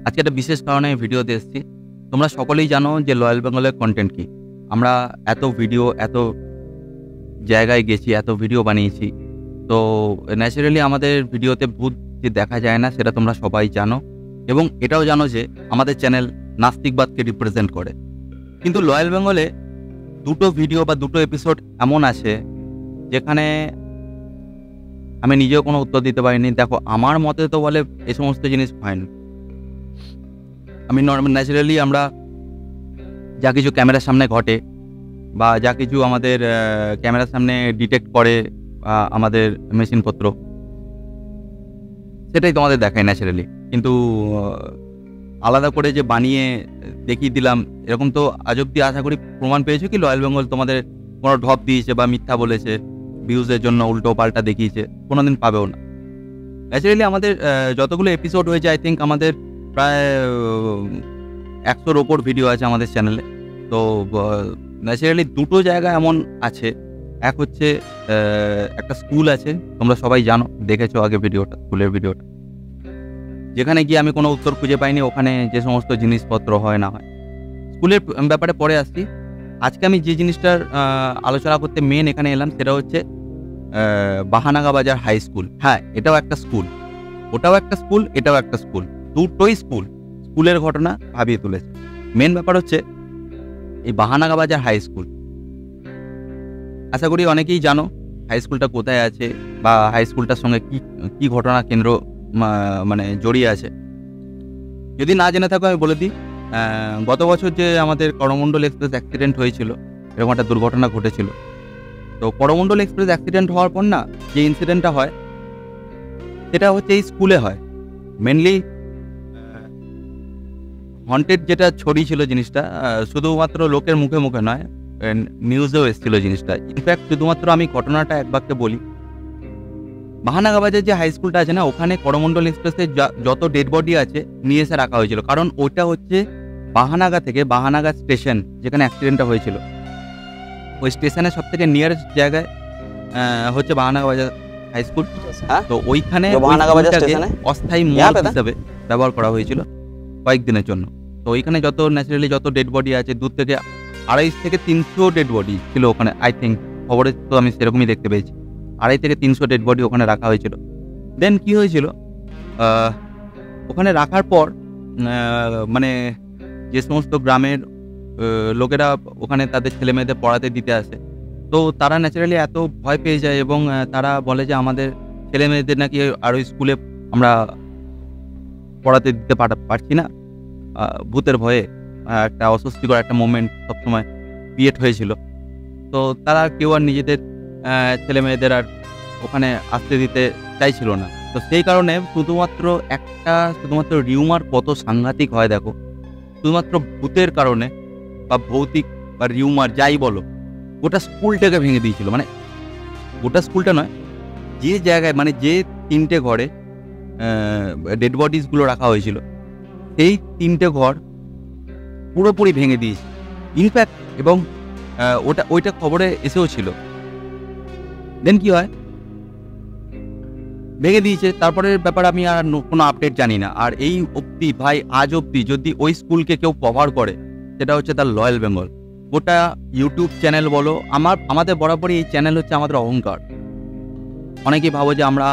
আজকে একটা বিশেষ কারণে ভিডিওতে এসেছি। তোমরা সকলেই জানো যে লয়াল বেঙ্গলের কনটেন্ট কি। আমরা এত ভিডিও, এত জায়গায় গেছি, এত ভিডিও বানিয়েছি। তো ন্যাচারালি আমাদের ভিডিওতে ভূত যে দেখা যায় না সেটা তোমরা সবাই জানো এবং এটাও জানো যে আমাদের চ্যানেল নাস্তিকবাদকে রিপ্রেজেন্ট করে। কিন্তু লয়াল বেঙ্গলে দুটো ভিডিও বা দুটো এপিসোড এমন আছে যেখানে আমি নিজেও কোনো উত্তর দিতে পারিনি। দেখো, আমার মতে তো বলে এই সমস্ত জিনিস হয় না। আমি ন্যাচারালি আমরা যা কিছু ক্যামেরার সামনে ঘটে বা যা কিছু আমাদের ক্যামেরার সামনে ডিটেক্ট করে আমাদের মেশিনপত্র, সেটাই তোমাদের দেখায় ন্যাচারালি। কিন্তু আলাদা করে যে বানিয়ে দেখিয়ে দিলাম, এরকম তো আজ অব্দি আশা করি প্রমাণ পেয়েছো কি লয়াল বেঙ্গল তোমাদের কোনো ঢপ দিয়েছে বা মিথ্যা বলেছে, ভিউজের জন্য উল্টো পাল্টা দেখিয়েছে? কোনোদিন পাবেও না। ন্যাচারালি আমাদের যতগুলো এপিসোড হয়েছে, আই থিঙ্ক আমাদের প্রায় 100-র ওপর ভিডিও আছে আমাদের চ্যানেলে। তো ন্যাচারালি দুটো জায়গা এমন আছে। এক হচ্ছে একটা স্কুল আছে, তোমরা সবাই জানো, দেখেছো আগে ভিডিওটা, স্কুলের ভিডিওটা, যেখানে গিয়ে আমি কোনো উত্তর খুঁজে পাইনি। ওখানে যে সমস্ত জিনিসপত্র হয় না হয়, স্কুলের ব্যাপারে পরে আসছি। আজকে আমি যে জিনিসটার আলোচনা করতে মেন এখানে এলাম সেটা হচ্ছে বাহানাগা বাজার হাই স্কুল। হ্যাঁ, এটাও একটা স্কুল, ওটাও একটা স্কুল, এটাও একটা স্কুল, দুটোই স্কুল। স্কুলের ঘটনা ভাবিয়ে তুলেছে। মেন ব্যাপার হচ্ছে এই বাহানাগা বাজার হাই স্কুল। আশা করি অনেকেই জানো হাই স্কুলটা কোথায় আছে বা হাই স্কুলটার সঙ্গে কি ঘটনা কেন্দ্র মানে জড়িয়ে আছে। যদি না জেনে থাকো আমি বলে দিই, গত বছর যে আমাদের করমণ্ডল এক্সপ্রেস অ্যাক্সিডেন্ট হয়েছিল, এরকম একটা দুর্ঘটনা ঘটেছিল। তো করমণ্ডল এক্সপ্রেস অ্যাক্সিডেন্ট হওয়ার পর না, যে ইনসিডেন্টটা হয় সেটা হচ্ছে এই স্কুলে হয়। মেনলি হন্টেড যেটা ছড়িয়েছিল জিনিসটা, শুধুমাত্র লোকের মুখে মুখে নয়, নিউজেও এসেছিল জিনিসটা। ইনফ্যাক্ট শুধুমাত্র আমি ঘটনাটা এক বাক্যে বলি, বাহানাগা বাজার যে হাই স্কুলটা আছে না, ওখানে করমণ্ডল এক্সপ্রেসে যত ডেড বডি আছে নিয়ে এসে রাখা হয়েছিল। কারণ ওইটা হচ্ছে বাহানাগা থেকে, বাহানাগা স্টেশন যেখানে অ্যাক্সিডেন্টটা হয়েছিল, ওই স্টেশনের সব থেকে নিয়ারেস্ট জায়গায় হচ্ছে বাহানাগা বাজার হাই স্কুল। তো ওইখানে অস্থায়ী মোড় হিসাবে ব্যবহার করা হয়েছিল কয়েকদিনের জন্য। তো ওইখানে যত ন্যাচারালি যত ডেড বডি আছে, 2 থেকে 250 থেকে 300 ডেড বডি ছিল ওখানে। আই থিঙ্ক খবরে তো আমি সেরকমই দেখতে পেয়েছি, 250 থেকে 300 ডেড বডি ওখানে রাখা হয়েছিল। দেন কি হয়েছিল, ওখানে রাখার পর মানে যে সমস্ত গ্রামের লোকেরা ওখানে তাদের ছেলে মেয়েদের পড়াতে দিতে আসে, তো তারা ন্যাচারালি এত ভয় পেয়ে যায় এবং তারা বলে যে আমাদের ছেলে মেয়েদের নাকি আর ওই স্কুলে আমরা পড়াতে দিতে পারছি না, ভূতের ভয়ে। একটা অস্বস্তিকর একটা মোমেন্ট সবসময় ক্রিয়েট হয়েছিল। তো তারা কেউ আর নিজেদের ছেলে মেয়েদের আর ওখানে আসতে দিতে চাইছিল না। তো সেই কারণে শুধুমাত্র রিউমার কত সাংঘাতিক হয় দেখো, শুধুমাত্র ভূতের কারণে বা ভৌতিক বা রিউমার যাই বলো, গোটা স্কুলটাকে ভেঙে দিয়েছিল। মানে গোটা স্কুলটা নয়, যে জায়গায় মানে যে 3টে ঘরে ডেড বডিসগুলো রাখা হয়েছিল, সেই 3টে ঘর পুরোপুরি ভেঙে দিয়েছে ইনফ্যাক্ট। এবং ওইটা খবরে এসেও ছিল। দেন কি হয়, ভেঙে দিয়েছে, তারপরের ব্যাপার আমি আর কোনো আপডেট জানি না। আর এই অবধি ভাই, আজ অবধি যদি ওই স্কুলকে কেউ কভার করে, সেটা হচ্ছে তার লয়াল বেঙ্গল। গোটা ইউটিউব চ্যানেল বলো, আমাদের বরাবরই এই চ্যানেল হচ্ছে আমাদের অহংকার। অনেকেই ভাবো যে আমরা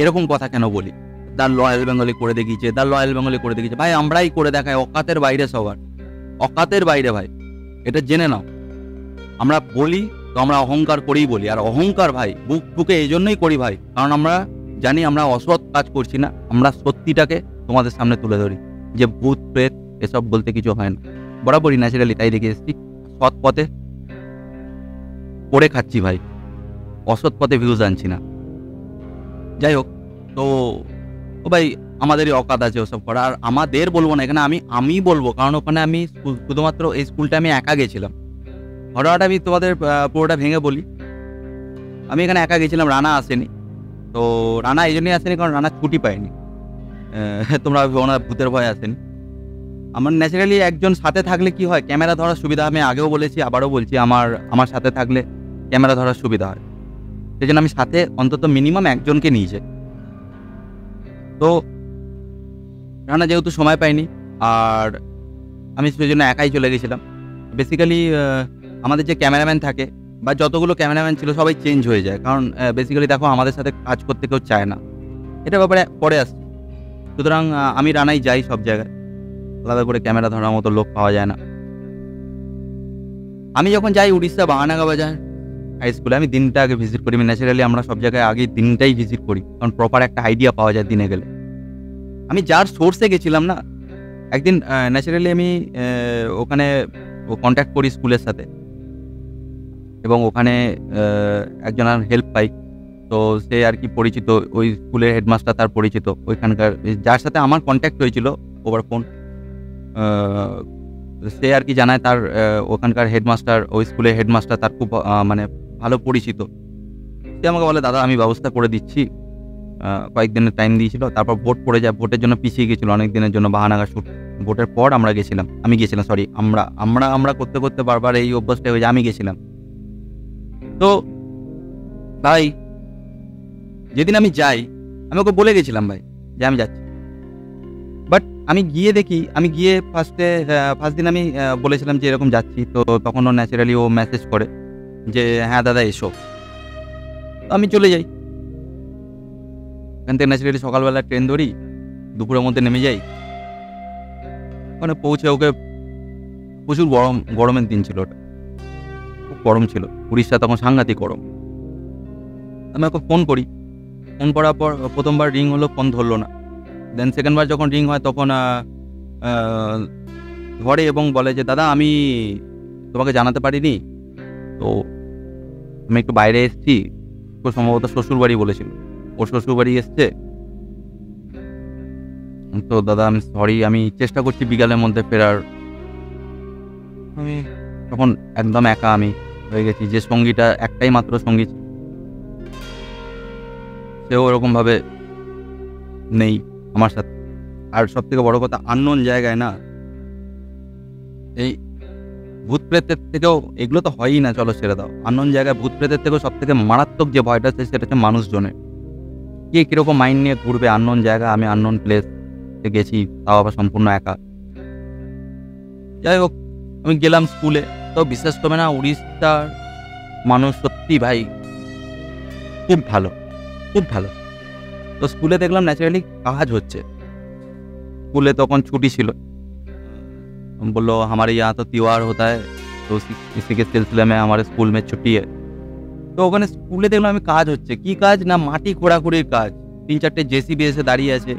এরকম কথা কেন বলি, তার লয়াল বেঙ্গলি করে দেখিয়েছে, তার লয়াল বেঙ্গলি করে দেখিয়েছে। ভাই, আমরাই করে দেখাই, অকাতের বাইরে সবার, অকাতের বাইরে ভাই, এটা জেনে নাও। আমরা বলি তো আমরা অহংকার করেই বলি, আর অহংকার ভাই বুক ঠুকে এই জন্যই করি ভাই, কারণ আমরা জানি আমরা অসৎ কাজ করছি না। আমরা সত্যিটাকে তোমাদের সামনে তুলে ধরি যে ভূত প্রেত এসব বলতে কিছু হয় না। বরাবরই ন্যাচারালি তাই দেখে এসেছি, সৎ পথে করে খাচ্ছি ভাই, অসৎ পথে ভিউজ আনছি না। যাই হোক, তো ও ভাই আমাদেরই অকাত আছে ওসব করা। আর আমাদের বলবো না এখানে, আমি বলবো, কারণ ওখানে আমি শুধুমাত্র এই স্কুলটা আমি একা গেছিলাম। ঘটনাটা আমি তোমাদের পুরোটা ভেঙে বলি। আমি এখানে একা গেছিলাম, রানা আসেনি। তো রানা এই জন্যই আসেনি কারণ রানা ছুটি পায়নি। তোমরা ওনার ভূতের ভয় আসেনি। আমার ন্যাচারালি একজন সাথে থাকলে কি হয়, ক্যামেরা ধরার সুবিধা। আমি আগেও বলেছি, আবারও বলছি, আমার সাথে থাকলে ক্যামেরা ধরার সুবিধা হয়। সেই জন্য আমি সাথে অন্তত মিনিমাম একজনকে নিয়ে যাই। তো রান্না যেহেতু সময় পাইনি, আর আমি সেজন্য একাই চলে গেছিলাম। বেসিক্যালি আমাদের যে ক্যামেরাম্যান থাকে বা যতগুলো ক্যামেরাম্যান ছিল সবাই চেঞ্জ হয়ে যায়। কারণ বেসিক্যালি দেখো আমাদের সাথে কাজ করতে কেউ চায় না। এটার ব্যাপারে পরে আসছি। সুতরাং আমি রানাই যাই সব জায়গায়। আলাদা করে ক্যামেরা ধরার মতো লোক পাওয়া যায় না। আমি যখন যাই উড়িষ্যা বাহানাগা বাজার হাই স্কুলে, আমি দিনটা আগে ভিজিট করি। ন্যাচারালি আমরা সব জায়গায় আগে দিনটাই ভিজিট করি। কারণ প্রপার একটা আইডিয়া পাওয়া যায় দিনে গেলে। আমি যার সোর্সে গেছিলাম না, একদিন ন্যাচারালি আমি ওখানে কনট্যাক্ট করি স্কুলের সাথে এবং ওখানে একজনের হেল্প পাই। তো সে আরকি পরিচিত, ওই স্কুলের হেডমাস্টার তার পরিচিত। ওইখানকার যার সাথে আমার কনট্যাক্ট হয়েছিল ওভার ফোন, আ সে আরকি জানায় তার ওখানকার হেডমাস্টার, ওই স্কুলের হেডমাস্টার তার খুব মানে ভালো পরিচিত। সে আমাকে বলে, "দাদা আমি ব্যবস্থা করে দিচ্ছি।" কয়েকদিনের টাইম দিয়েছিল। তারপর ভোট পড়ে যায়। ভোটের জন্য পিছিয়ে গেছিল অনেক দিনের জন্য বাহানাগা শুট। ভোটের পর আমরা গেছিলাম। আমি গেছিলাম, সরি আমরা করতে বারবার এই অভ্যাসটা হয়ে যায়। আমি গেছিলাম। তো ভাই যেদিন আমি যাই, আমি ওকে বলে গেছিলাম ভাই যে আমি যাচ্ছি। বাট আমি গিয়ে দেখি, আমি গিয়ে ফার্স্ট দিন আমি বলেছিলাম যে এরকম যাচ্ছি। তো তখন ও ন্যাচারালি ও মেসেজ করে যে, "হ্যাঁ দাদা এসো।" তো আমি চলে যাই। এখান থেকে ন্যাচারালি সকালবেলা ট্রেন ধরি, দুপুরের মধ্যে নেমে যাই। ওখানে পৌঁছে ওকে, প্রচুর গরমের দিন ছিল ওটা। খুব গরম ছিল। উড়িষ্যা তখন সাংঘাতিক গরম। আমি ওকে ফোন করি। ফোন করার পর ১ম বার রিং হলো, ফোন ধরল না। দেন 2nd বার যখন রিং হয় তখন আ ধরে এবং বলে যে, "দাদা আমি তোমাকে জানাতে পারিনি। তো আমি একটু বাইরে এসেছি।" খুব সম্ভবত শ্বশুরবাড়ি বলেছিল। ওর শ্বশুরবাড়ি এসছে। তো দাদা আমি সরি, আমি চেষ্টা করছি বিকালের মধ্যে ফেরার। আমি তখন একদম একা আমি হয়ে গেছি। যে সঙ্গীটা একটাই মাত্র সঙ্গী, সেও ওরকমভাবে নেই আমার সাথে। আর সবথেকে বড় কথা, আননোন জায়গায় না, এই ভূত-প্রেতের থেকেও এগুলো তো হয়ই না, চলো ছেড়ে দাও। আননোন জায়গায় ভূত-প্রেতের থেকেও সবথেকে মারাত্মক যে ভয়টা আছে সেটা হচ্ছে মানুষজনের। কে কিরকম মাইন্ড নিয়ে ঘুরবে আননোন জায়গা। আমি আননোন প্লেস এ গেছি, তাও আবার সম্পূর্ণ একা। যাই হোক, আমি গেলাম স্কুলে। তো বিশ্বাস করবে না, উড়িষ্যার মানুষ সত্যি ভাই খুব ভালো, খুব ভালো। তো স্কুলে দেখলাম ন্যাচারালি কাজ হচ্ছে। স্কুলে তখন ছুটি ছিল। বলল, "हमारे यहाँ तो त्योहार होता है, तो इसी के सिलसिले में हमारे स्कूल में छुट्टी है।" তো ওখানে স্কুলে দেখলাম আমি কাজ হচ্ছে। কি কাজ? না মাটি খোঁড়াখুড়ির কাজ। ৩-৪টে জেসিবি এসে দাঁড়িয়ে আছে।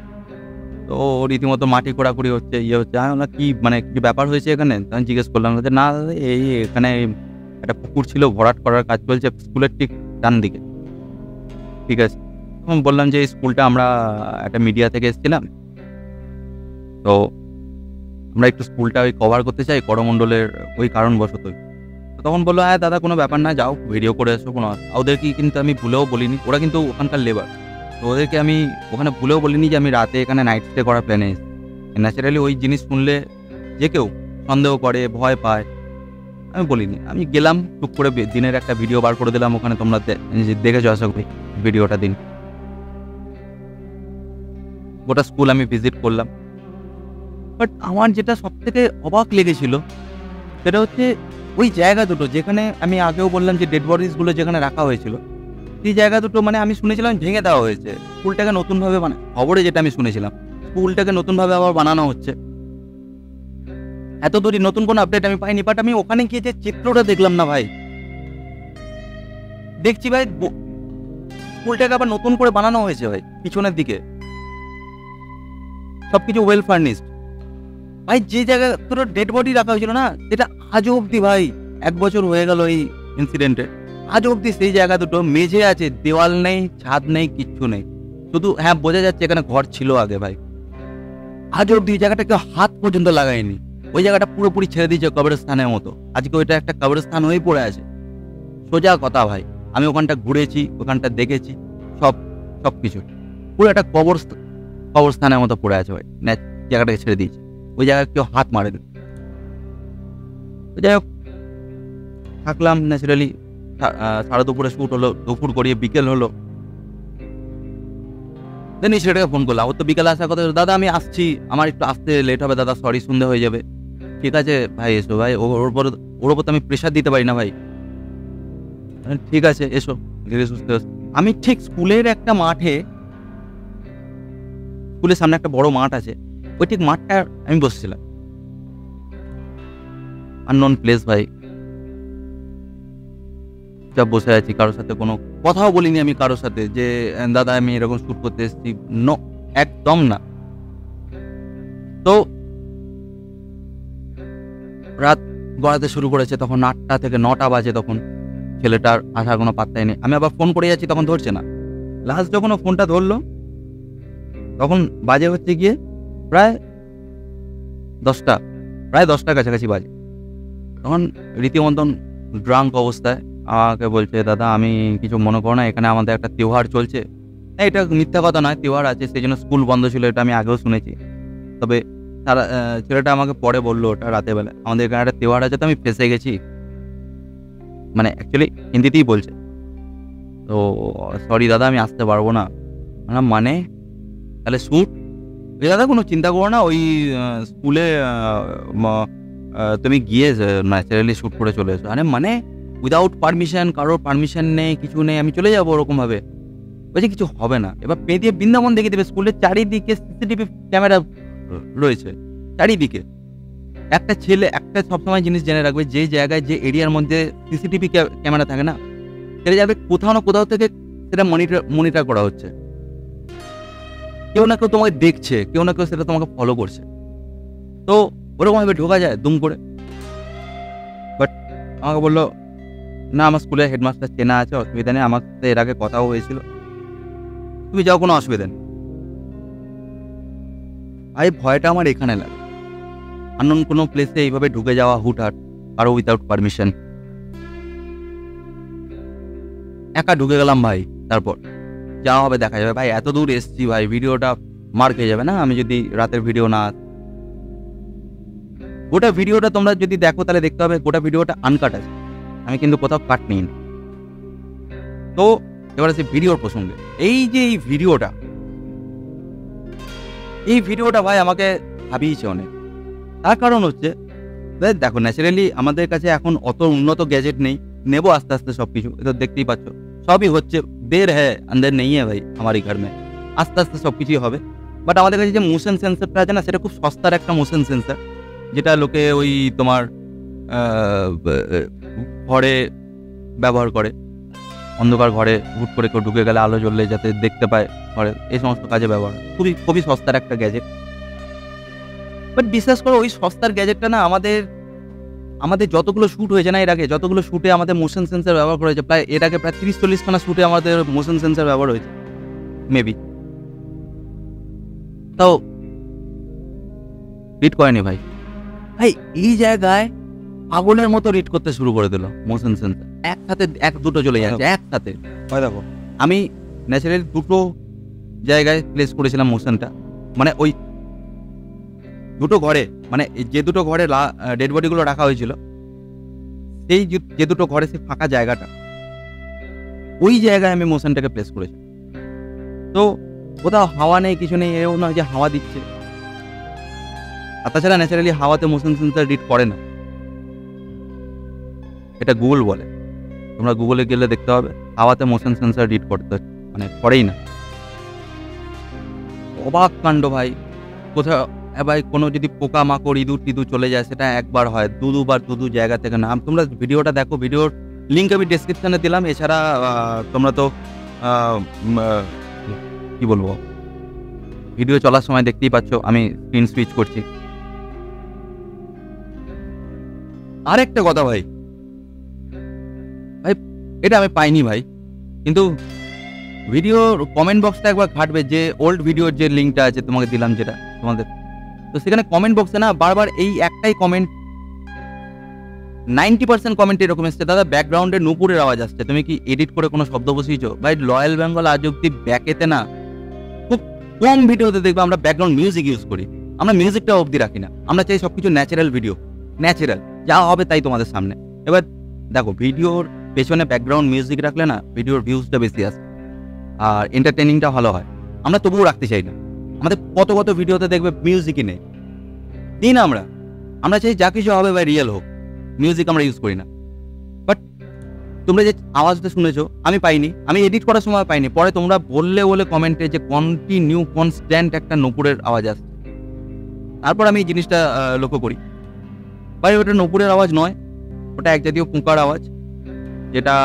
তো রীতিমতো মাটি খোঁড়াখুড়ি হচ্ছে, ইয়ে হচ্ছে। আমি বললাম, "কি মানে কি ব্যাপার হয়েছে এখানে?" তো আমি জিজ্ঞেস করলাম যে, "না দাদা এই এখানে একটা পুকুর ছিল, ভরাট করার কাজ চলছে স্কুলের ঠিক ডান দিকে।" ঠিক আছে। তখন বললাম যে, "এই স্কুলটা আমরা একটা মিডিয়া থেকে এসেছিলাম। তো আমরা একটু স্কুলটা ওই কভার করতে চাই করমণ্ডলের ওই কারণবশতই।" তো তখন বলল, "হ্যাঁ দাদা কোনো ব্যাপার না, যাও ভিডিও করে এসো কোনো ওদেরকে কিন্তু আমি ভুলেও বলিনি। ওরা কিন্তু ওখানকার লেবার। তো ওদেরকে আমি ওখানে ভুলেও বলিনি যে আমি রাতে এখানে নাইট স্টে করার প্ল্যানে এসেছি। ন্যাচারালি ওই জিনিস শুনলে যে কেউ সন্দেহ করে, ভয় পায়। আমি বলিনি। আমি গেলাম টুক করে দিনের একটা ভিডিও বার করে দিলাম ওখানে, তোমরা দেখেছো আশা করি ভিডিওটা দিন। গোটা স্কুল আমি ভিজিট করলাম। বাট আমার যেটা সবথেকে অবাক লেগেছিল সেটা হচ্ছে ওই জায়গা দুটো যেখানে আমি আগেও বললাম যে ডেড বডিজ গুলো যেখানে রাখা হয়েছিল, সেই জায়গা দুটো মানে আমি শুনেছিলাম ভেঙে দেওয়া হয়েছে। স্কুলটাকে নতুনভাবে খবরে যেটা আমি শুনেছিলাম, স্কুলটাকে নতুনভাবে আবার বানানো হচ্ছে। এত দূরই নতুন কোনো আপডেট আমি পাইনি। বাট আমি ওখানে গিয়ে যে চিত্রটা দেখলাম না ভাই, দেখছি ভাই স্কুলটাকে আবার নতুন করে বানানো হয়েছে ভাই। পিছনের দিকে সবকিছু ওয়েল ফার্নিশড। ভাই যে জায়গা তোর ডেড বডি রাখা হয়েছিল না, সেটা আজও অব্দি ভাই ১ বছর হয়ে গেল এই ইনসিডেন্টের। আজও অব্দি সেই জায়গা দুটো মেঝে আছে, দেওয়াল নেই, ছাদ নেই, কিচ্ছু নেই। শুধু হ্যাঁ বোঝা যাচ্ছে এখানে ঘর ছিল আগে ভাই। আজও অব্দি ওই জায়গাটা কেউ হাত পর্যন্ত লাগায়নি। ওই জায়গাটা পুরোপুরি ছেড়ে দিয়েছে কবরস্থানের মতো। আজকে ওইটা একটা কবরস্থান হয়েই পড়ে আছে। সোজা কথা ভাই। আমি ওখানটা ঘুরেছি, ওখানটা দেখেছি, সব সবকিছু। পুরো একটা কবরস্থানের মতো পড়ে আছে ভাই। জায়গাটাকে ছেড়ে দিয়েছে। ওই জায়গায় কেউ হাত মারেনি। তো যাই হোক, থাকলাম ন্যাচারালি। সারা দুপুরে শুট হলো, দুপুর গড়িয়ে বিকেল হলো। দেন এই ছেলেটাকে ফোন করলাম, ওর তো বিকালে আসার কথা, দাদা আমি আসছি, আমার একটু আসতে লেট হবে দাদা, সরি সন্ধ্যে হয়ে যাবে। ঠিক আছে ভাই এসো ভাই, ওর ওপর তো আমি প্রেশার দিতে পারি না ভাই। ঠিক আছে এসো, ধীরে সুস্থে এসো। আমি ঠিক স্কুলের একটা মাঠে, স্কুলের সামনে একটা বড় মাঠ আছে, ওই ঠিক মাঠটা আমি বসছিলাম। আননোন প্লেস ভাই, চুপচাপ বসে আছি, কারোর সাথে কোনো কথাও বলিনি আমি কারোর সাথে যে দাদা আমি এরকম শুট করতে এসেছি, নো, একদম না। তো রাত গড়াতে শুরু করেছে, তখন 8টা থেকে 9টা বাজে, তখন ছেলেটার আসার কোনো পাত্তাই নেই। আমি আবার ফোন করে যাচ্ছি, তখন ধরছে না। লাস্ট যখন ও ফোনটা ধরলো, তখন বাজে হচ্ছে গিয়ে প্রায় 10টা, প্রায় 10টার কাছাকাছি বাজে। তখন রীতিমতন ড্রাঙ্ক অবস্থায় আমাকে বলছে, দাদা আমি কিছু মনে করো না, এখানে আমাদের একটা তিওহার চলছে। হ্যাঁ, এটা মিথ্যা কথা নয়, তিওহার আছে, সেই জন্য স্কুল বন্ধ ছিল, এটা আমি আগেও শুনেছি। তবে তারা ছেলেটা আমাকে পরে বললো ওটা রাতের বেলা, আমাদের এখানে একটা তিওহার আছে, তো আমি ফেঁসে গেছি, মানে অ্যাকচুয়ালি হিন্দিতেই বলছে। তো সরি দাদা আমি আসতে পারবো না। মানে তাহলে শ্যুট, দাদা কোনো চিন্তা করো না, ওই স্কুলে তুমি গিয়ে ন্যাচারালি শ্যুট করে চলে এসো। আরে মানে উইদাউট পারমিশন, কারোর পারমিশন নেই, কিছু নেই, আমি চলে যাবো ওরকমভাবে? বলছে কিছু হবে না। এবার পেঁদিয়ে বৃন্দাবন দেখে দেবে, স্কুলের চারিদিকে সিসিটিভি ক্যামেরা রয়েছে, চারিদিকে। একটা ছেলে একটা সবসময় জিনিস জেনে রাখবে, যে জায়গায় যে এরিয়ার মধ্যে সিসিটিভি ক্যামেরা থাকে না, সেটা যাবে কোথাও না কোথাও থেকে সেটা মনিটর করা হচ্ছে। কেউ না কেউ তোমাকে দেখছে, কেউ না কেউ সেটা তোমাকে ফলো করছে। তো ওরকম ভাবে ঢোকা যায় দুম করে? বাট আমাকে বললো না, আমার স্কুলের হেডমাস্টার চেনা আছে, অসুবিধা নেই, আমার সাথে এর আগে কথাও হয়েছিল, তুমি যাও, কোনো অসুবিধা নেই। ভাই ভয়টা আমার এখানে লাগে, আননোন কোনো প্লেসে এইভাবে ঢুকে যাওয়া হুটহাট, কারো উইদাউট পারমিশন। একা ঢুকে গেলাম ভাই, তারপর যা হবে দেখা যাবে। ভাই এত দূর এসছি ভাই, ভিডিওটা মার খেয়ে যাবে না আমি যদি রাতের ভিডিও না। গোটা ভিডিওটা তোমরা যদি দেখো তাহলে দেখতে হবে গোটা ভিডিওটা আনকাট আছে, আমি কিন্তু কোথাও কাট নিই। তো এবার আছে ভিডিওর প্রসঙ্গে। এই যে এই ভিডিওটা ভাই আমাকে ভাবিয়েছে অনেক। তার কারণ হচ্ছে দেখো, ন্যাচারালি আমাদের কাছে এখন অত উন্নত গ্যাজেট নেই, নেবো আস্তে আস্তে সবকিছু, এটা দেখতেই পাচ্ছ সবই হচ্ছে। দের হ্যাঁ আন্দার নেই হ্যাঁ ভাই আমার ঘর মে, আস্তে আস্তে সবকিছুই হবে। বাট আমাদের কাছে যে মোশন সেন্সারটা আছে না, সেটা খুব সস্তার একটা মোশন সেন্সার, যেটা লোকে ওই তোমার ঘরে ব্যবহার করে, অন্ধকার ঘরে হুট করে কেউ ঢুকে গেলে আলো জ্বললে যাতে দেখতে পায় ঘরে, এই সমস্ত কাজে ব্যবহার, খুবই খুবই সস্তার একটা গ্যাজেট। বাট বিশ্বাস করো ওই সস্তার গ্যাজেটটা না আমাদের যতগুলো শ্যুট হয়েছে না এর আগে, যতগুলো শ্যুটে আমাদের মোশন সেন্সার ব্যবহার করা হয়েছে, প্রায় এর আগে প্রায় 30-40 খানা শ্যুটে আমাদের মোশন সেন্সার ব্যবহার হয়েছে মেবি, তাও রিড করেনি ভাই। ভাই এই জায়গায় পাগলের মতো রিড করতে শুরু করে দিল মোশন সেন্সার, একসাথে 1-2 চলে যাচ্ছে একসাথে। দেখো আমি ন্যাচারালি 2টো জায়গায় প্লেস করেছিলাম মোশনটা, মানে ওই 2টো ঘরে, মানে যে 2টো ঘরে ডেড বডিগুলো রাখা হয়েছিল, সেই যে 2টো ঘরে সেই ফাঁকা জায়গাটা, ওই জায়গায় আমি মোশনটাকে প্লেস করেছি। তো কোথাও হাওয়া নেই, কিছু নেই, এও নয় যে হাওয়া দিচ্ছে। আর তাছাড়া ন্যাচারালি হাওয়াতে মোশন সেন্সার রিড করে না, এটা গুগল বলে, তোমরা গুগলে গেলে দেখতে হবে হাওয়াতে মোশন সেন্সার রিড করতে মানে করেই না। অবাক কাণ্ড ভাই, কোথাও ভাই কোনো যদি পোকা মাকড় ইঁদুর টিঁদুর চলে যায়, সেটা একবার হয়, দুবার দু জায়গা থেকে না। তোমরা ভিডিওটা দেখো, ভিডিওর লিঙ্ক আমি ডেসক্রিপশনে দিলাম। এছাড়া তোমরা তো কি বলবো, ভিডিও চলার সময় দেখতেই পাচ্ছ আমি স্ক্রিন সুইচ করছি। আরেকটা কথা ভাই, এটা আমি পাইনি ভাই, কিন্তু ভিডিওর কমেন্ট বক্সটা একবার ঘাটবে, যে ওল্ড ভিডিওর যে লিঙ্কটা আছে তোমাকে দিলাম যেটা তোমাদের, তো সেখানে কমেন্ট বক্সে না বারবার এই একটাই কমেন্ট, 90% কমেন্ট এরকম এসছে, দাদা ব্যাকগ্রাউন্ডে নুপুরের আওয়াজ আসছে, তুমি কি এডিট করে কোনো শব্দ বসিয়েছো? ভাই রয়্যাল বেঙ্গল আজ অব্দি ব্যাকেতে না, খুব কম ভিডিওতে দেখবে আমরা ব্যাকগ্রাউন্ড মিউজিক ইউজ করি, আমরা মিউজিকটা অবধি রাখি না, আমরা চাই সবকিছু ন্যাচারাল ভিডিও, ন্যাচারাল যা হবে তাই তোমাদের সামনে। এবার দেখো ভিডিওর পেছনে ব্যাকগ্রাউন্ড মিউজিক রাখলে না ভিডিওর ভিউজটা বেশি আসে আর এন্টারটেনিংটা ভালো হয়। আমরা তবুও রাখতে চাই না। আমাদের কত কত ভিডিওতে দেখবে মিউজিকই নেই, দিই না আমরা চাই যা কিছু হবে ভাই রিয়েল হোক, মিউজিক আমরা ইউজ করি না। বাট তোমরা যে আওয়াজটা শুনেছো আমি পাইনি, আমি এডিট করার সময় পাইনি, পরে তোমরা বলে কমেন্টে যে কন্টিনিউ কনস্ট্যান্ট একটা নূপুরের আওয়াজ আসছে। তারপর আমি এই জিনিসটা লক্ষ্য করি, ভাই ওটা নূপুরের আওয়াজ নয়, ওটা এক জাতীয় পোকার আওয়াজ, যেটা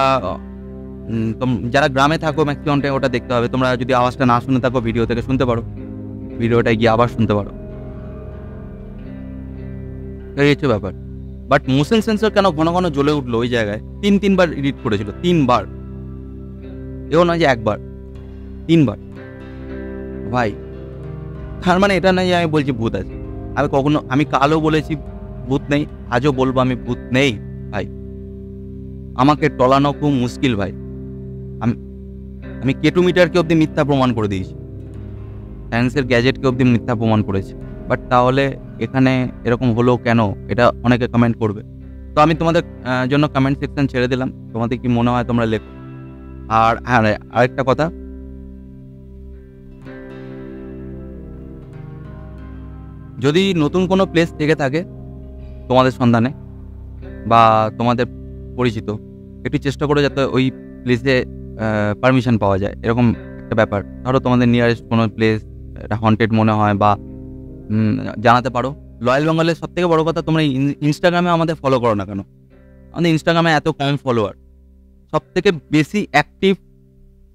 যারা গ্রামে থাকো ম্যাক্সিমাম টাইম ওটা দেখতে হবে। তোমরা যদি আওয়াজটা না শুনে থাকো ভিডিও থেকে শুনতে পারো, ভিডিওটা গিয়ে আবার শুনতে পারো, এই হচ্ছে ব্যাপার। বাট মোশন সেন্সর কেন ঘন ঘন জ্বলে উঠলো ওই জায়গায়? 3বার এডিট করেছিল, 3বার, এও নয় যে একবার, 3বার। ভাই তার মানে এটা নয় যে আমি বলছি ভূত আছে। আমি কালও বলেছি ভূত নেই, আজও বলবো আমি ভূত নেই। ভাই আমাকে টলানো খুব মুশকিল ভাই। আমি কেটোমিটারকে অব্দি মিথ্যা প্রমাণ করে দিয়েছি, সায়েন্সের গ্যাজেটকে অব্দি মিথ্যা প্রমাণ করেছি। বাট তাহলে এখানে এরকম হলো কেন, এটা অনেকে কমেন্ট করবে। তো আমি তোমাদের জন্য কমেন্ট সেকশন ছেড়ে দিলাম, তোমাদের কি মনে হয় তোমরা লেখো। আর হ্যাঁ, আরেকটা কথা, যদি নতুন কোনো প্লেস থেকে থাকে তোমাদের সন্ধানে বা তোমাদের পরিচিত, একটু চেষ্টা করে যাতে ওই প্লেসে পারমিশন পাওয়া যায়, এরকম একটা ব্যাপার। ধরো তোমাদের নিয়ারেস্ট কোনো প্লেস হন্টেড মনে হয় বা জানাতে পারো। রয়্যাল বেঙ্গলের সব থেকে বড় কথা, তোমরা ইনস্টাগ্রামে আমাদের ফলো করো না কেন? আমাদের ইনস্টাগ্রামে এত কম ফলোয়ার, সব থেকে বেশি অ্যাক্টিভ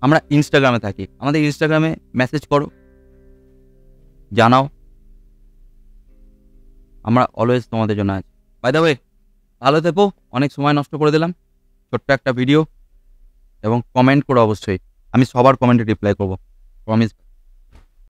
আমরা ইনস্টাগ্রামে থাকি। আমাদের ইনস্টাগ্রামে মেসেজ করো, জানাও, আমরা অলওয়েজ তোমাদের জন্য আছি। বাই দ্য ওয়ে, ভালো থেকো, অনেক সময় নষ্ট করে দিলাম, ছোট্ট একটা ভিডিও, এবং কমেন্ট করো অবশ্যই, আমি সবার কমেন্টে রিপ্লাই করবো, প্রমিস।